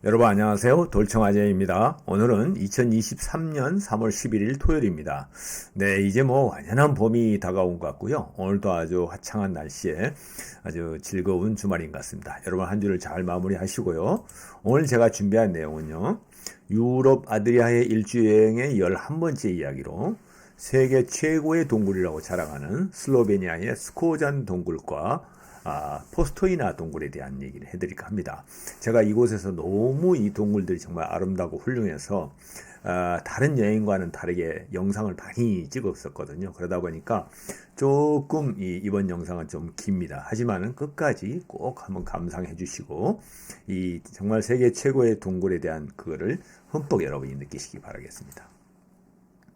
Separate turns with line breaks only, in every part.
여러분 안녕하세요. 돌청아재입니다. 오늘은 2023년 3월 11일 토요일입니다. 네, 이제 뭐 완연한 봄이 다가온 것 같고요. 오늘도 아주 화창한 날씨에 아주 즐거운 주말인 것 같습니다. 여러분 한 주를 잘 마무리하시고요. 오늘 제가 준비한 내용은요. 유럽 아드리아해 일주여행의 11번째 이야기로 세계 최고의 동굴이라고 자랑하는 슬로베니아의 스코잔 동굴과 포스토이나 동굴에 대한 얘기를 해드릴까 합니다. 제가 이곳에서 너무 이 동굴들이 정말 아름다고 훌륭해서 다른 여행과는 다르게 영상을 많이 찍었었거든요. 그러다 보니까 조금 이번 영상은 좀 깁니다. 하지만은 끝까지 꼭 한번 감상해 주시고 이 정말 세계 최고의 동굴에 대한 그거를 흠뻑 여러분이 느끼시기 바라겠습니다.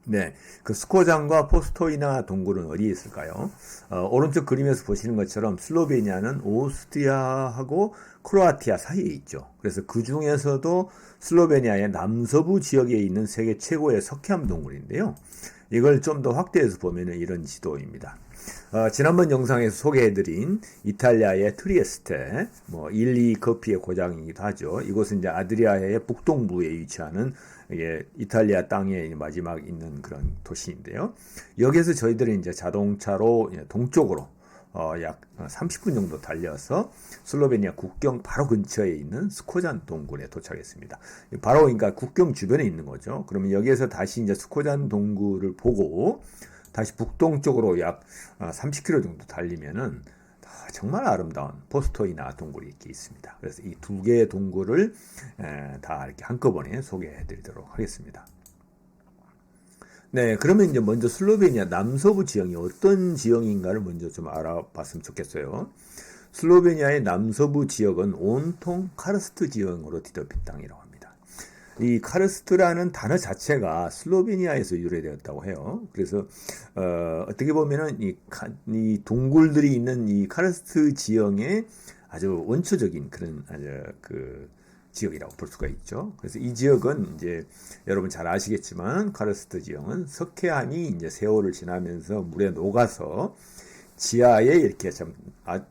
네, 그 스코잔과 포스토이나 동굴은 어디에 있을까요? 오른쪽 그림에서 보시는 것처럼 슬로베니아는 오스트리아하고 크로아티아 사이에 있죠. 그래서 그 중에서도 슬로베니아의 남서부 지역에 있는 세계 최고의 석회암 동굴인데요. 이걸 좀 더 확대해서 보면 이런 지도입니다. 지난번 영상에서 소개해드린 이탈리아의 트리에스테, 일리 커피의 고장이기도 하죠. 이곳은 이제 아드리아해의 북동부에 위치하는 이탈리아 땅의 마지막 있는 그런 도시인데요. 여기에서 저희들은 이제 자동차로 동쪽으로 약 30분 정도 달려서 슬로베니아 국경 바로 근처에 있는 스코잔 동굴에 도착했습니다. 바로 그러니까 국경 주변에 있는 거죠. 그러면 여기에서 다시 이제 스코잔 동굴을 보고 다시 북동쪽으로 약 30km 정도 달리면은 정말 아름다운 포스토이나 동굴이 이렇게 있습니다. 그래서 이 두 개의 동굴을 다 이렇게 한꺼번에 소개해 드리도록 하겠습니다. 네, 그러면 이제 먼저 슬로베니아 남서부 지형이 어떤 지형인가를 먼저 좀 알아봤으면 좋겠어요. 슬로베니아의 남서부 지역은 온통 카르스트 지형으로 뒤덮인 땅이라고 합니다. 이 카르스트라는 단어 자체가 슬로베니아에서 유래되었다고 해요. 그래서 어떻게 보면은 이 동굴들이 있는 이 카르스트 지형의 아주 원초적인 그런 그 지역이라고 볼 수가 있죠. 그래서 이 지역은 이제 여러분 잘 아시겠지만 카르스트 지형은 석회암이 이제 세월을 지나면서 물에 녹아서 지하에 이렇게 참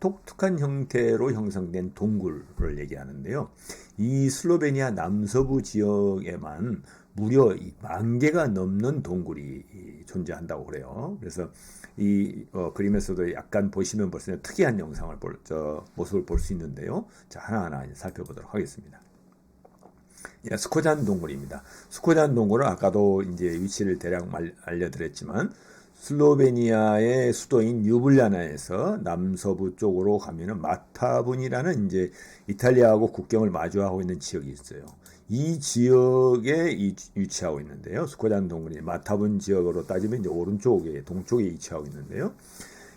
독특한 형태로 형성된 동굴을 얘기하는데요. 이 슬로베니아 남서부 지역에만 무려 10,000개가 넘는 동굴이 존재한다고 그래요. 그래서 이 그림에서도 약간 보시면 벌써 특이한 영상을 모습을 볼 수 있는데요. 자, 하나하나 살펴보도록 하겠습니다. 스코잔 동굴입니다. 스코잔 동굴은 아까도 이제 위치를 대략 알려드렸지만 슬로베니아의 수도인 류블리아나에서 남서부 쪽으로 가면은 마타분이라는 이제 이탈리아하고 국경을 마주하고 있는 지역이 있어요. 이 지역에 위치하고 있는데요. 스코잔 동굴이 마타분 지역으로 따지면 이제 오른쪽에 동쪽에 위치하고 있는데요.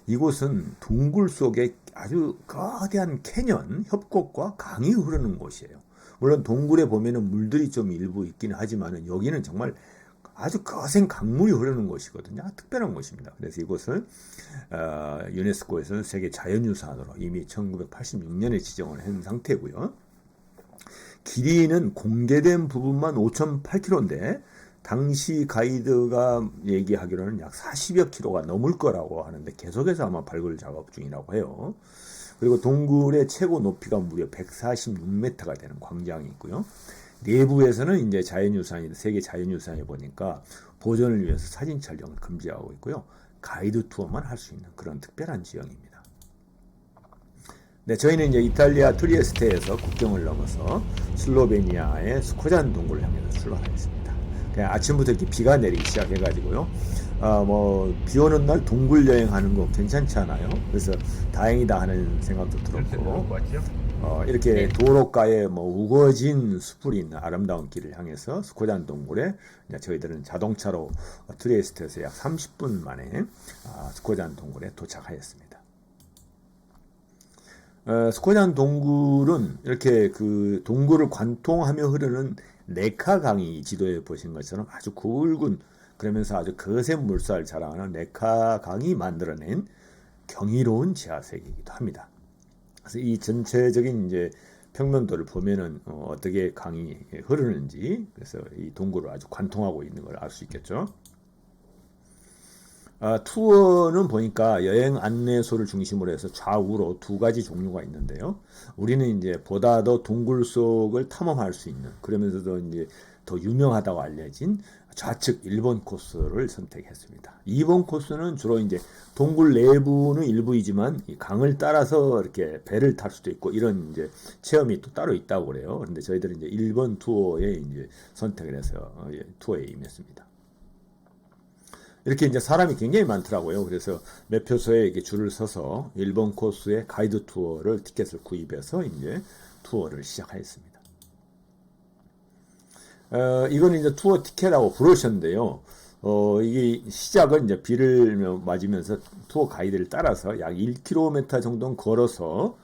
이곳은 동굴 속에 아주 거대한 캐년, 협곡과 강이 흐르는 곳이에요. 물론 동굴에 보면은 물들이 좀 일부 있기는 하지만은 여기는 정말 아주 거센 강물이 흐르는 곳이거든요. 특별한 곳입니다. 그래서 이곳을 유네스코에서는 세계 자연유산으로 이미 1986년에 지정을 한 상태고요. 길이는 공개된 부분만 5,008km인데 당시 가이드가 얘기하기로는 약 40여 km가 넘을 거라고 하는데 계속해서 아마 발굴 작업 중이라고 해요. 그리고 동굴의 최고 높이가 무려 146m가 되는 광장이 있고요. 내부에서는 이제 자연유산이 세계 자연유산에 보니까 보존을 위해서 사진 촬영을 금지하고 있고요. 가이드 투어만 할 수 있는 그런 특별한 지형입니다. 네, 저희는 이제 이탈리아 트리에스테에서 국경을 넘어서 슬로베니아의 스코잔 동굴을 향해서 출발하겠습니다. 그냥 아침부터 이렇게 비가 내리기 시작해가지고요. 비 오는 날 동굴 여행하는 거 괜찮지 않아요? 그래서 다행이다 하는 생각도 들었고, 이렇게 도로가에 우거진 숲이 있는 아름다운 길을 향해서 스코잔 동굴에 저희들은 자동차로 트리에스테에서 약 30분 만에 스코잔 동굴에 도착하였습니다. 스코잔 동굴은 이렇게 그 동굴을 관통하며 흐르는 네카 강이 지도에 보신 것처럼 아주 굵은 그러면서 아주 거센 물살을 자랑하는 네카 강이 만들어낸 경이로운 지하세계이기도 합니다. 그래서 이 전체적인 이제 평면도를 보면은 어떻게 강이 흐르는지 그래서 이 동굴을 아주 관통하고 있는 걸 알 수 있겠죠. 투어는 보니까 여행 안내소를 중심으로 해서 좌우로 두 가지 종류가 있는데요. 우리는 이제 보다 더 동굴 속을 탐험할 수 있는, 그러면서도 이제 더 유명하다고 알려진 좌측 1번 코스를 선택했습니다. 2번 코스는 주로 이제 동굴 내부는 일부이지만 이 강을 따라서 이렇게 배를 탈 수도 있고 이런 이제 체험이 또 따로 있다고 그래요. 그런데 저희들은 이제 1번 투어에 이제 선택을 해서 투어에 임했습니다. 이렇게 이제 사람이 굉장히 많더라고요. 그래서 매표소에 이렇게 줄을 서서 1번 코스의 가이드 투어를 티켓을 구입해서 이제 투어를 시작하였습니다. 이거는 이제 투어 티켓하고 브로셔인데요. 이게 시작은 이제 비를 맞으면서 투어 가이드를 따라서 약 1km 정도는 걸어서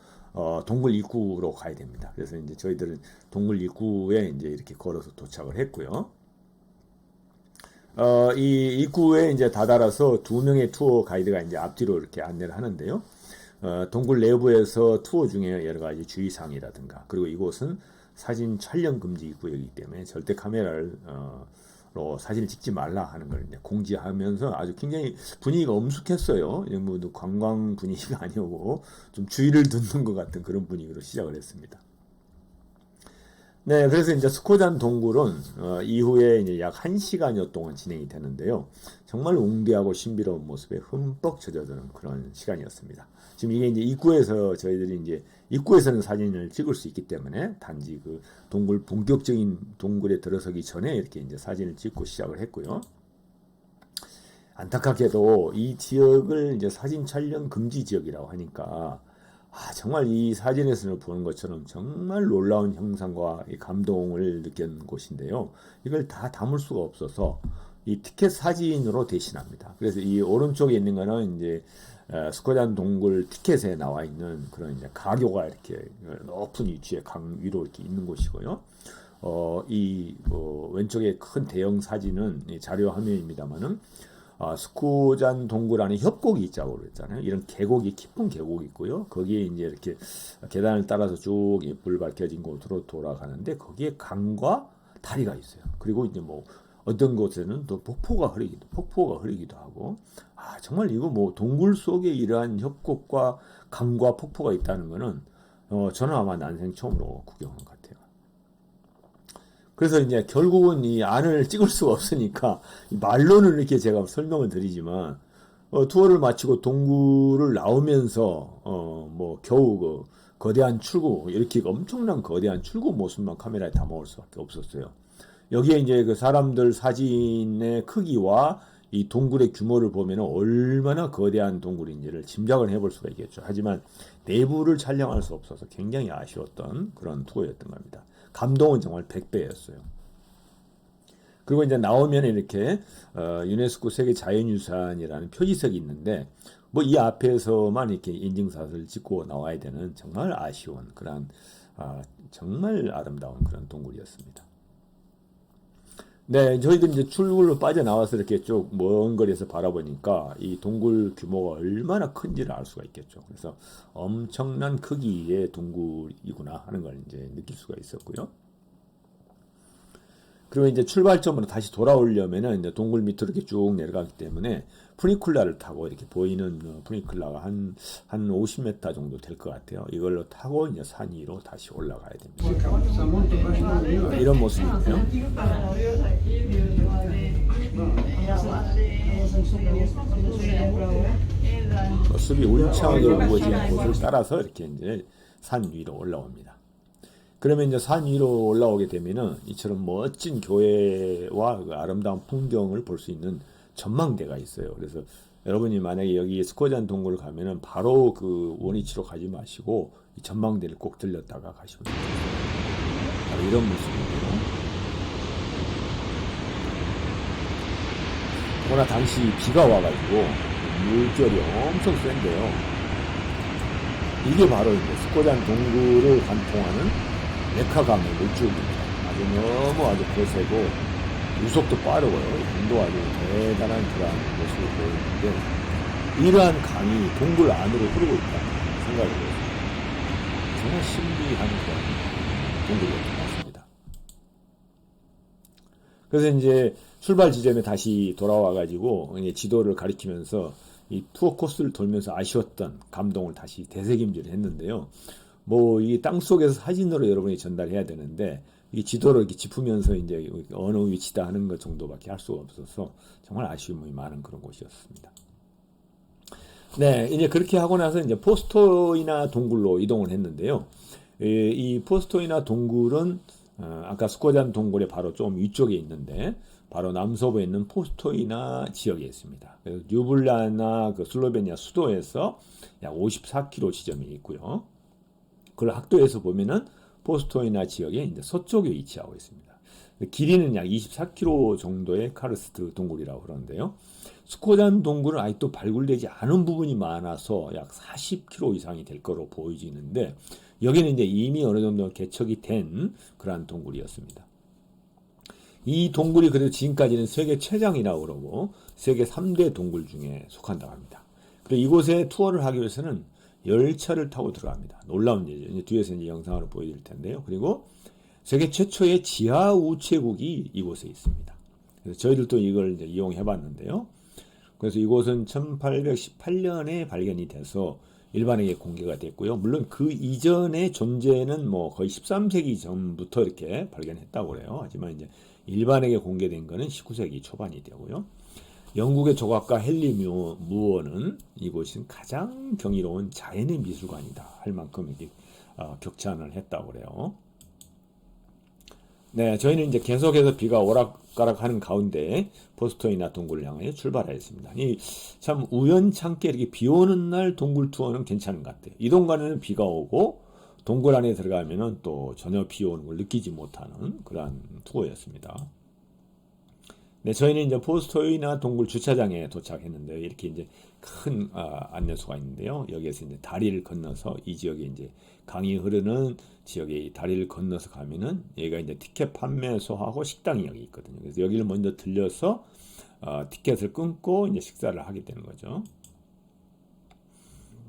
동굴 입구로 가야 됩니다. 그래서 이제 저희들은 동굴 입구에 이제 이렇게 걸어서 도착을 했고요. 이 입구에 이제 다다라서 두 명의 투어 가이드가 이제 앞뒤로 이렇게 안내를 하는데요. 동굴 내부에서 투어 중에 여러 가지 주의사항이라든가, 그리고 이곳은 사진 촬영 금지 구역이기 때문에 절대 카메라로 사진을 찍지 말라 하는 걸 이제 공지하면서 아주 굉장히 분위기가 엄숙했어요. 뭐 관광 분위기가 아니고 좀 주의를 듣는 것 같은 그런 분위기로 시작을 했습니다. 네, 그래서 이제 스코잔 동굴은 이후에 이제 약 1시간여 동안 진행이 되는데요. 정말 웅대하고 신비로운 모습에 흠뻑 젖어드는 그런 시간이었습니다. 지금 이게 이제 입구에서 저희들이 이제 입구에서는 사진을 찍을 수 있기 때문에 단지 그 동굴 본격적인 동굴에 들어서기 전에 이렇게 이제 사진을 찍고 시작을 했고요. 안타깝게도 이 지역을 이제 사진 촬영 금지 지역이라고 하니까 정말 이 사진에서 보는 것처럼 정말 놀라운 형상과 감동을 느낀 곳인데요. 이걸 다 담을 수가 없어서 이 티켓 사진으로 대신합니다. 그래서 이 오른쪽에 있는 거는 이제 스코잔 동굴 티켓에 나와 있는 그런 이제 가교가 이렇게 높은 위치에 강 위로 이렇게 있는 곳이고요. 왼쪽에 큰 대형 사진은 자료 화면입니다만은 스코잔 동굴 안에 협곡이 있다고 그랬잖아요. 이런 계곡이 깊은 계곡이 있고요. 거기에 이제 이렇게 계단을 따라서 쭉 불 밝혀진 곳으로 돌아가는데 거기에 강과 다리가 있어요. 그리고 이제 뭐 어떤 곳에는 또 폭포가 흐르기도 하고, 정말 이거 뭐 동굴 속에 이러한 협곡과 강과 폭포가 있다는 거는 저는 아마 난생 처음으로 구경한 것 같아요. 그래서 이제 결국은 이 안을 찍을 수가 없으니까 말로는 이렇게 제가 설명을 드리지만 투어를 마치고 동굴을 나오면서 뭐 겨우 그 거대한 출구, 이렇게 엄청난 거대한 출구 모습만 카메라에 담아올 수밖에 없었어요. 여기에 이제 그 사람들 사진의 크기와 이 동굴의 규모를 보면 얼마나 거대한 동굴인지를 짐작을 해볼 수가 있겠죠. 하지만 내부를 촬영할 수 없어서 굉장히 아쉬웠던 그런 투어였던 겁니다. 감동은 정말 100배였어요. 그리고 이제 나오면 이렇게 유네스코 세계 자연유산이라는 표지석이 있는데 뭐 이 앞에서만 이렇게 인증샷을 찍고 나와야 되는 정말 아쉬운 그런 정말 아름다운 그런 동굴이었습니다. 네, 저희들 이제 출굴로 빠져나와서 이렇게 쭉 먼 거리에서 바라보니까 이 동굴 규모가 얼마나 큰지를 알 수가 있겠죠. 그래서 엄청난 크기의 동굴이구나 하는 걸 이제 느낄 수가 있었고요. 그리고 이제 출발점으로 다시 돌아오려면은 이제 동굴 밑으로 이렇게 쭉 내려가기 때문에 푸니쿨라를 타고 이렇게 보이는 푸니쿨라가 한 50m 정도 될 것 같아요. 이걸로 타고 이제 산 위로 다시 올라가야 됩니다. 이런 모습이에요. 숲이 울창하게 우거진 곳을 따라서 이렇게 이제 산 위로 올라옵니다. 그러면 이제 산 위로 올라오게 되면은 이처럼 멋진 교회와 그 아름다운 풍경을 볼 수 있는 전망대가 있어요. 그래서 여러분이 만약에 여기 스코잔 동굴을 가면은 바로 그 원위치로 가지 마시고 이 전망대를 꼭 들렸다가 가시면 돼요. 바로 이런 모습이고요. 그러나 당시 비가 와가지고 물결이 엄청 센데요. 이게 바로 이제 스코잔 동굴을 관통하는 메카강의 물줄기입니다. 아주 거세고 유속도 빠르고요. 강도 아주 대단한 그런 모습을 보이는데 이러한 강이 동굴 안으로 흐르고 있다는 생각이 들어요. 정말 신비한 그런 동굴이었던 것 같습니다. 그래서 이제 출발 지점에 다시 돌아와가지고 지도를 가리키면서 이 투어 코스를 돌면서 아쉬웠던 감동을 다시 되새김질을 했는데요. 뭐 이 땅속에서 사진으로 여러분이 전달해야 되는데 이 지도를 이렇게 짚으면서 이제 어느 위치다 하는 것 정도밖에 할 수가 없어서 정말 아쉬움이 많은 그런 곳이었습니다. 네, 이제 그렇게 하고 나서 이제 포스토이나 동굴로 이동을 했는데요. 이 포스토이나 동굴은 아까 스코잔 동굴의 바로 좀 위쪽에 있는데 바로 남서부에 있는 포스토이나 지역에 있습니다. 그래서 류블라나 그 슬로베니아 수도에서 약 54km 지점이 있고요. 그걸 학도에서 보면은 포스토이나 지역의 이제 서쪽에 위치하고 있습니다. 길이는 약 24km 정도의 카르스트 동굴이라고 그러는데요. 스코잔 동굴은 아직도 발굴되지 않은 부분이 많아서 약 40km 이상이 될 거로 보여지는데 여기는 이제 이미 어느 정도 개척이 된 그러한 동굴이었습니다. 이 동굴이 그래도 지금까지는 세계 최장이라고 그러고 세계 3대 동굴 중에 속한다고 합니다. 그리고 이곳에 투어를 하기 위해서는 열차를 타고 들어갑니다. 놀라운 일이죠. 이제 뒤에서 이제 영상으로 보여드릴 텐데요. 그리고 세계 최초의 지하 우체국이 이곳에 있습니다. 그래서 저희들도 이걸 이제 이용해 봤는데요. 그래서 이곳은 1818년에 발견이 돼서 일반에게 공개가 됐고요. 물론 그 이전의 존재는 뭐 거의 13세기 전부터 이렇게 발견했다고 그래요. 하지만 이제 일반에게 공개된 거는 19세기 초반이 되고요. 영국의 조각가 헨리 무어는 이곳은 가장 경이로운 자연의 미술관이다 할 만큼 이게 격찬을 했다고 그래요. 네, 저희는 이제 계속해서 비가 오락가락하는 가운데 포스토이나 동굴을 향해 출발하였습니다. 참 우연찮게 이렇게 비 오는 날 동굴 투어는 괜찮은 것 같아요. 이 동간에는 비가 오고 동굴 안에 들어가면은 또 전혀 비 오는 걸 느끼지 못하는 그러한 투어였습니다. 네, 저희는 이제 포스토이나 동굴 주차장에 도착했는데 이렇게 이제 큰 안내소가 있는데요. 여기에서 이제 다리를 건너서 이 지역에 이제 강이 흐르는 지역에 다리를 건너서 가면은 여기가 이제 티켓 판매소하고 식당이 여기 있거든요. 그래서 여기를 먼저 들려서 티켓을 끊고 이제 식사를 하게 되는 거죠.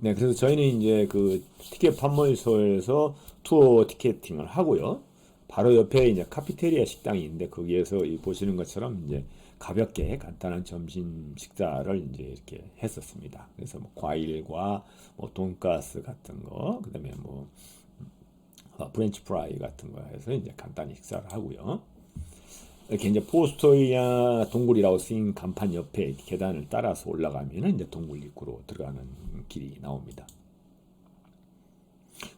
네, 그래서 저희는 이제 그 티켓 판매소에서 투어 티켓팅을 하고요. 바로 옆에 이제 카피테리아 식당이 있는데 거기에서 보시는 것처럼 이제 가볍게 간단한 점심 식사를 이제 이렇게 했었습니다. 그래서 뭐 과일과 뭐 돈가스 같은 거, 그다음에 뭐 프렌치 프라이 같은 거 해서 이제 간단히 식사를 하고요. 이렇게 이제 포스토이나 동굴이라고 쓰인 간판 옆에 계단을 따라서 올라가면은 이제 동굴 입구로 들어가는 길이 나옵니다.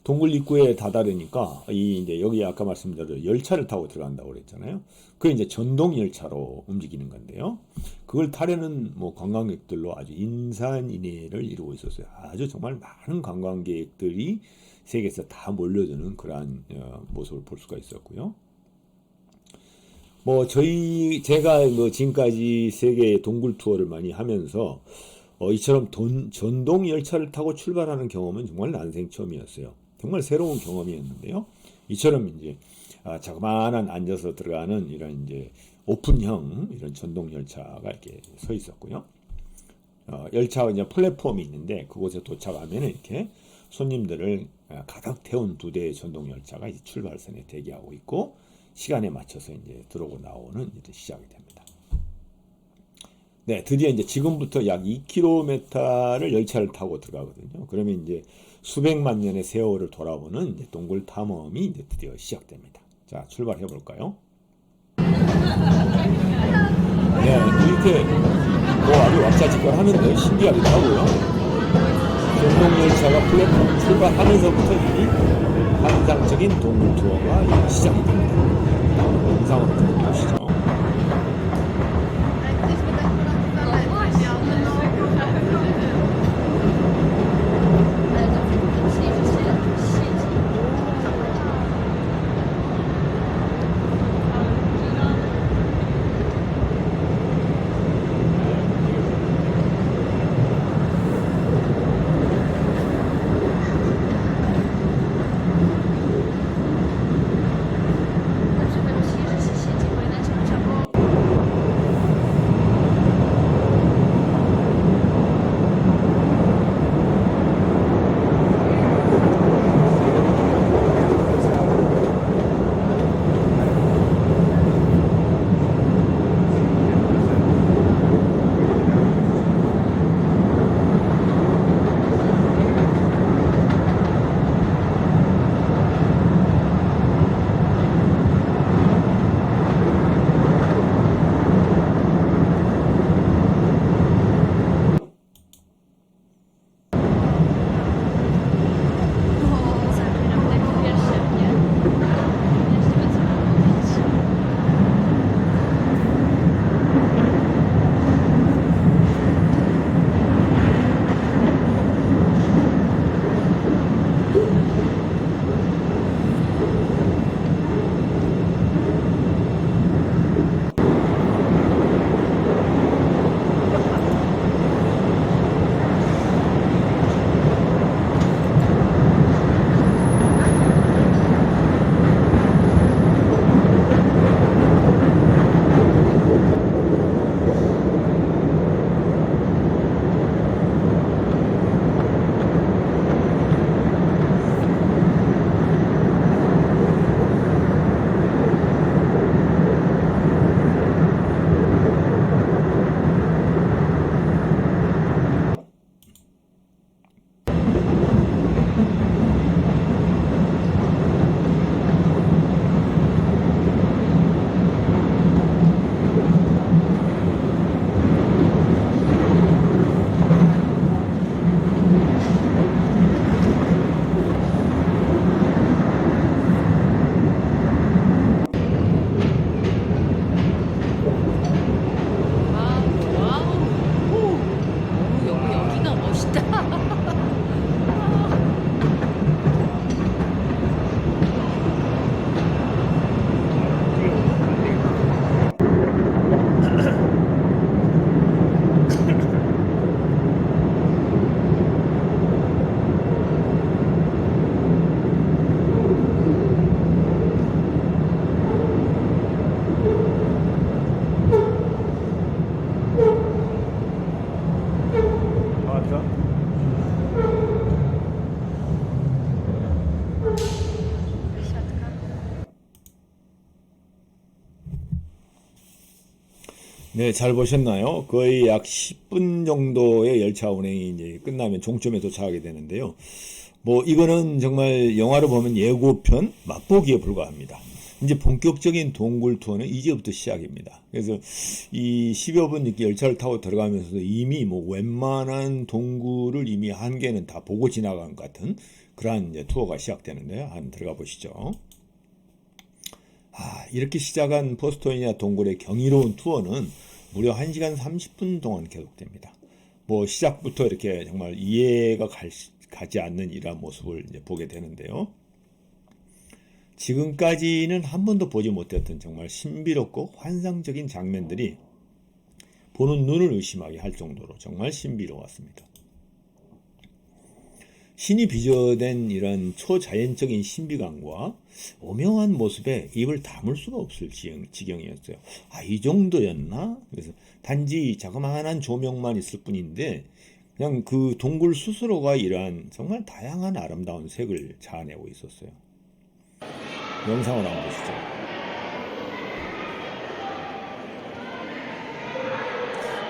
동굴 입구에 다다르니까 이제 여기 아까 말씀드린 열차를 타고 들어간다고 그랬잖아요. 그게 이제 전동 열차로 움직이는 건데요. 그걸 타려는 뭐 관광객들로 아주 인산인해를 이루고 있었어요. 아주 정말 많은 관광객들이 세계에서 다 몰려드는 그러한 모습을 볼 수가 있었고요. 뭐 제가 뭐 지금까지 세계 동굴 투어를 많이 하면서 이처럼 전동 열차를 타고 출발하는 경험은 정말 난생 처음이었어요. 정말 새로운 경험이었는데요. 이처럼 이제 자그마한 앉아서 들어가는 이런 이제 오픈형 이런 전동 열차가 이렇게 서 있었고요. 열차 이제 플랫폼이 있는데 그곳에 도착하면 이렇게 손님들을 가득 태운 두 대의 전동 열차가 이제 출발선에 대기하고 있고 시간에 맞춰서 이제 들어오고 나오는 이제 시작이 됩니다. 네, 드디어 이제 지금부터 약 2km를 열차를 타고 들어가거든요. 그러면 이제 수백만 년의 세월을 돌아보는 이제 동굴 탐험이 이제 드디어 시작됩니다. 자, 출발해 볼까요? 네, 이렇게 뭐 아주 왁자지껄하는데 신기하기도 하고요. 전동 열차가 플랫폼 출발하면서부터 이미 환상적인 동굴 투어가 시작이 됩니다. 영상으로 보시죠. 네, 잘 보셨나요? 거의 약 10분 정도의 열차 운행이 이제 끝나면 종점에 도착하게 되는데요. 뭐 이거는 정말 영화로 보면 예고편 맛보기에 불과합니다. 이제 본격적인 동굴 투어는 이제부터 시작입니다. 그래서 이 10여 분 이렇게 열차를 타고 들어가면서도 이미 뭐 웬만한 동굴을 이미 한 개는 다 보고 지나간 것 같은 그러한 이제 투어가 시작되는데요. 한번 들어가 보시죠. 이렇게 시작한 포스토니아 동굴의 경이로운 투어는 무려 1시간 30분 동안 계속됩니다. 뭐 시작부터 이렇게 정말 이해가 가지 않는 이러한 모습을 이제 보게 되는데요. 지금까지는 한 번도 보지 못했던 정말 신비롭고 환상적인 장면들이 보는 눈을 의심하게 할 정도로 정말 신비로웠습니다. 신이 빚어낸 이런 초자연적인 신비감과 오묘한 모습에 입을 다물 수가 없을 지경이었어요. 이 정도였나? 그래서 단지 자그마한 조명만 있을 뿐인데 그냥 그 동굴 스스로가 이러한 정말 다양한 아름다운 색을 자아내고 있었어요. 영상을 한번 보시죠.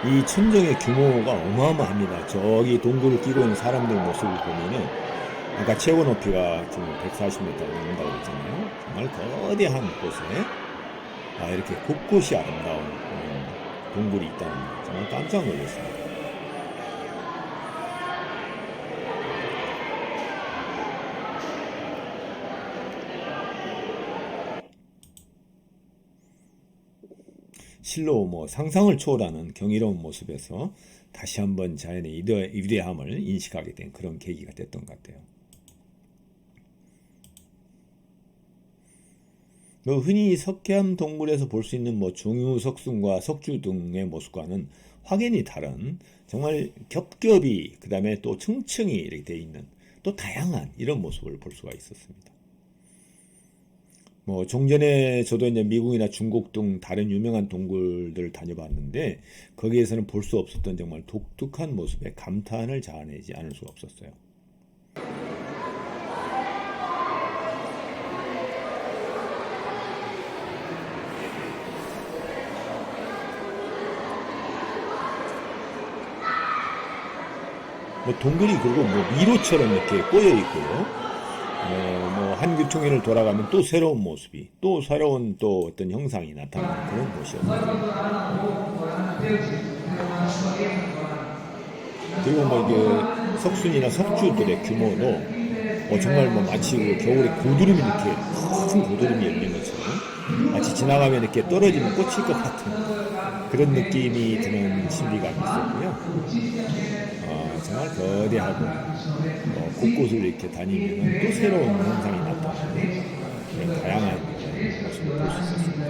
이 천정의 규모가 어마어마합니다. 저기 동굴을 끼고 있는 사람들 모습을 보면은 아까 최고 높이가 지금 140m 넘는다고 그랬잖아요. 정말 거대한 곳에 이렇게 곳곳이 아름다운 동굴이 있다는 거 정말 깜짝 놀랐습니다. 실로 뭐 상상을 초월하는 경이로운 모습에서 다시 한번 자연의 위대함을 인식하게 된 그런 계기가 됐던 것 같아요. 흔히 석회암 동굴에서 볼 수 있는 뭐 중유석순과 석주 등의 모습과는 확연히 다른 정말 겹겹이 그 다음에 또 층층이 이렇게 되어 있는 또 다양한 이런 모습을 볼 수가 있었습니다. 뭐 종전에 저도 이제 미국이나 중국 등 다른 유명한 동굴들을 다녀봤는데 거기에서는 볼 수 없었던 정말 독특한 모습에 감탄을 자아내지 않을 수가 없었어요. 뭐 동굴이 그리고 뭐 미로처럼 이렇게 꼬여 있고요. 뭐 한 교통일을 돌아가면 또 새로운 모습이 또 새로운 또 어떤 형상이 나타나는 그런 곳이었어요. 그리고 뭐 이게 석순이나 석주들의 규모도 정말 뭐 마치 그 겨울에 고드름이 이렇게 큰 고드름이 열린 것처럼 마치 지나가면 이렇게 떨어지면 꽂힐 것 같은 그런 느낌이 드는 신비감이 있었고요. 정말 거대하고 곳곳을 이렇게 다니면 또 새로운 현상이 나타나는 그런 다양한 모습을 볼 수 있었습니다.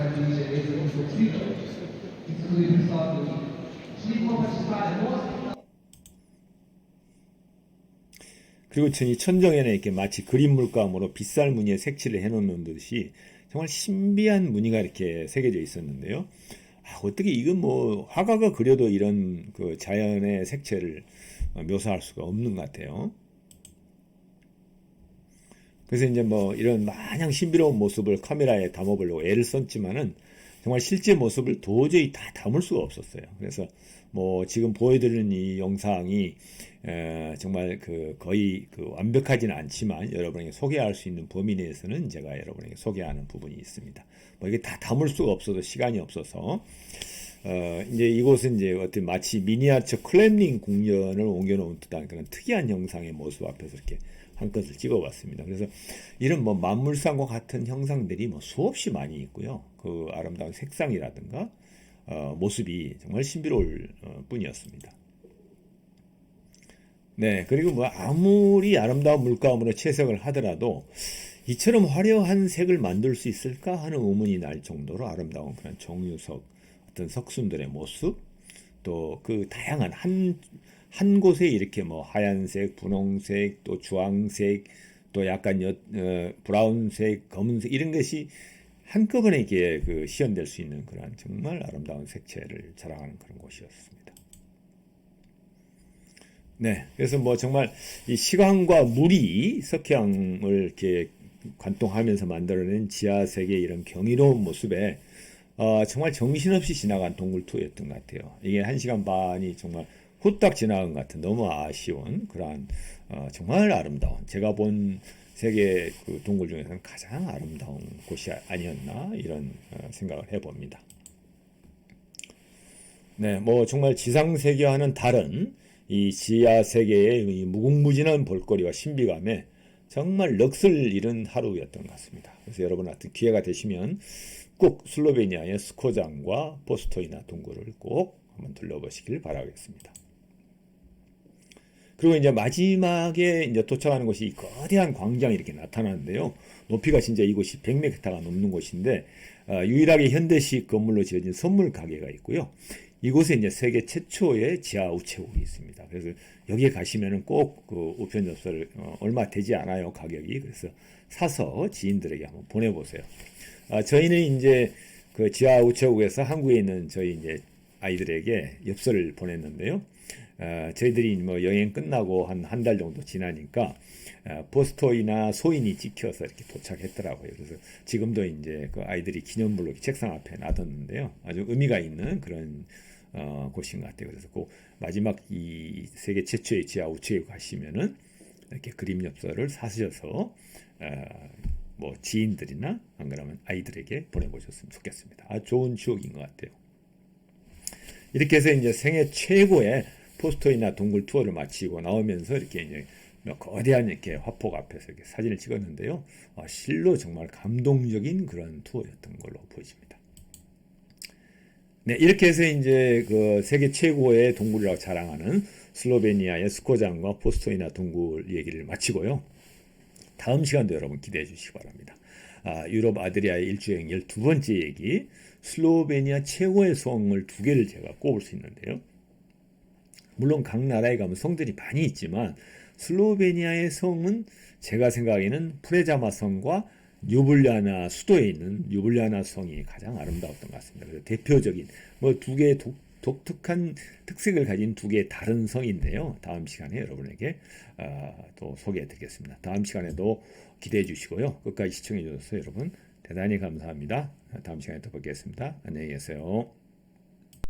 그리고 이 천정에는 이렇게 마치 그림 물감으로 빗살 무늬의 색칠을 해놓는 듯이 정말 신비한 무늬가 이렇게 새겨져 있었는데요. 어떻게 이건 뭐 화가가 그려도 이런 그 자연의 색채를 묘사할 수가 없는 것 같아요. 그래서 이제 뭐 이런 마냥 신비로운 모습을 카메라에 담아보려고 애를 썼지만은 정말 실제 모습을 도저히 다 담을 수가 없었어요. 그래서 뭐 지금 보여드리는 이 영상이 정말 그 거의 그 완벽하지는 않지만 여러분에게 소개할 수 있는 범위 내에서는 제가 여러분에게 소개하는 부분이 있습니다. 뭐 이게 다 담을 수가 없어서 시간이 없어서 이제 이곳은 이제 어떤 마치 미니어처 클램링 궁전을 옮겨놓은 듯한 그런 특이한 형상의 모습 앞에서 이렇게 한 것을 찍어봤습니다. 그래서 이런 뭐 만물상과 같은 형상들이 뭐 수없이 많이 있고요. 그 아름다운 색상이라든가 모습이 정말 신비로울 뿐이었습니다. 네, 그리고 뭐 아무리 아름다운 물감으로 채색을 하더라도 이처럼 화려한 색을 만들 수 있을까 하는 의문이 날 정도로 아름다운 그런 정유석 어떤 석순들의 모습 또 그 다양한 한 곳에 이렇게 뭐 하얀색, 분홍색, 또 주황색, 또 약간 브라운색, 검은색 이런 것이 한꺼번에 이렇게 그 시연될 수 있는 그런 정말 아름다운 색채를 자랑하는 그런 곳이었습니다. 네, 그래서 뭐 정말 이 시간과 물이 석회암을 이렇게 관통하면서 만들어낸 지하 세계의 이런 경이로운 모습에 정말 정신없이 지나간 동굴 투어였던 것 같아요. 이게 1시간 반이 정말 후딱 지나간 것 같은 너무 아쉬운 그러한 정말 아름다운 제가 본 세계 그 동굴 중에서는 가장 아름다운 곳이 아니었나 이런 생각을 해봅니다. 네, 뭐 정말 지상 세계와는 다른 이 지하 세계의 이 무궁무진한 볼거리와 신비감에 정말 넋을 잃은 하루였던 것 같습니다. 그래서 여러분 하여튼 기회가 되시면 꼭 슬로베니아의 스코장과 포스토이나 동굴을 꼭 한번 둘러보시길 바라겠습니다. 그리고 이제 마지막에 이제 도착하는 곳이 이 거대한 광장이 이렇게 나타나는데요. 높이가 진짜 이곳이 100m가 넘는 곳인데 유일하게 현대식 건물로 지어진 선물 가게가 있고요. 이곳에 이제 세계 최초의 지하 우체국이 있습니다. 그래서 여기에 가시면은 꼭 그 우편 엽서를 얼마 되지 않아요 가격이. 그래서 사서 지인들에게 한번 보내보세요. 저희는 이제 그 지하 우체국에서 한국에 있는 저희 이제 아이들에게 엽서를 보냈는데요. 저희들이 뭐 여행 끝나고 한 달 정도 지나니까 포스터이나 소인이 찍혀서 이렇게 도착했더라고요. 그래서 지금도 이제 그 아이들이 기념물로 책상 앞에 놔뒀는데요. 아주 의미가 있는 그런 곳인 것 같아요. 그래서 꼭 마지막 이 세계 최초의 지하 우체국 가시면은 이렇게 그림 엽서를 사셔서 뭐 지인들이나 안 그러면 아이들에게 보내보셨으면 좋겠습니다. 아주 좋은 추억인 것 같아요. 이렇게 해서 이제 생애 최고의 포스터이나 동굴 투어를 마치고 나오면서 이렇게 이제 거대한 이렇게 화폭 앞에서 이렇게 사진을 찍었는데요. 실로 정말 감동적인 그런 투어였던 걸로 보여집니다. 네, 이렇게 해서 이제 그 세계 최고의 동굴이라고 자랑하는 슬로베니아의 스코장과 포스토이나 동굴 얘기를 마치고요. 다음 시간도 여러분 기대해 주시기 바랍니다. 유럽 아드리아의 일주여행 12번째 얘기, 슬로베니아 최고의 성을 2개를 제가 꼽을 수 있는데요. 물론 각 나라에 가면 성들이 많이 있지만 슬로베니아의 성은 제가 생각에는 프레자마 성과 류블리아나 수도에 있는 류블리아나 성이 가장 아름다웠던 것 같습니다. 그래서 대표적인 뭐 2개의 독특한 특색을 가진 2개의 다른 성인데요. 다음 시간에 여러분에게 또 소개해 드리겠습니다. 다음 시간에도 기대해 주시고요. 끝까지 시청해 주셔서 여러분 대단히 감사합니다. 다음 시간에 또 뵙겠습니다. 안녕히 계세요.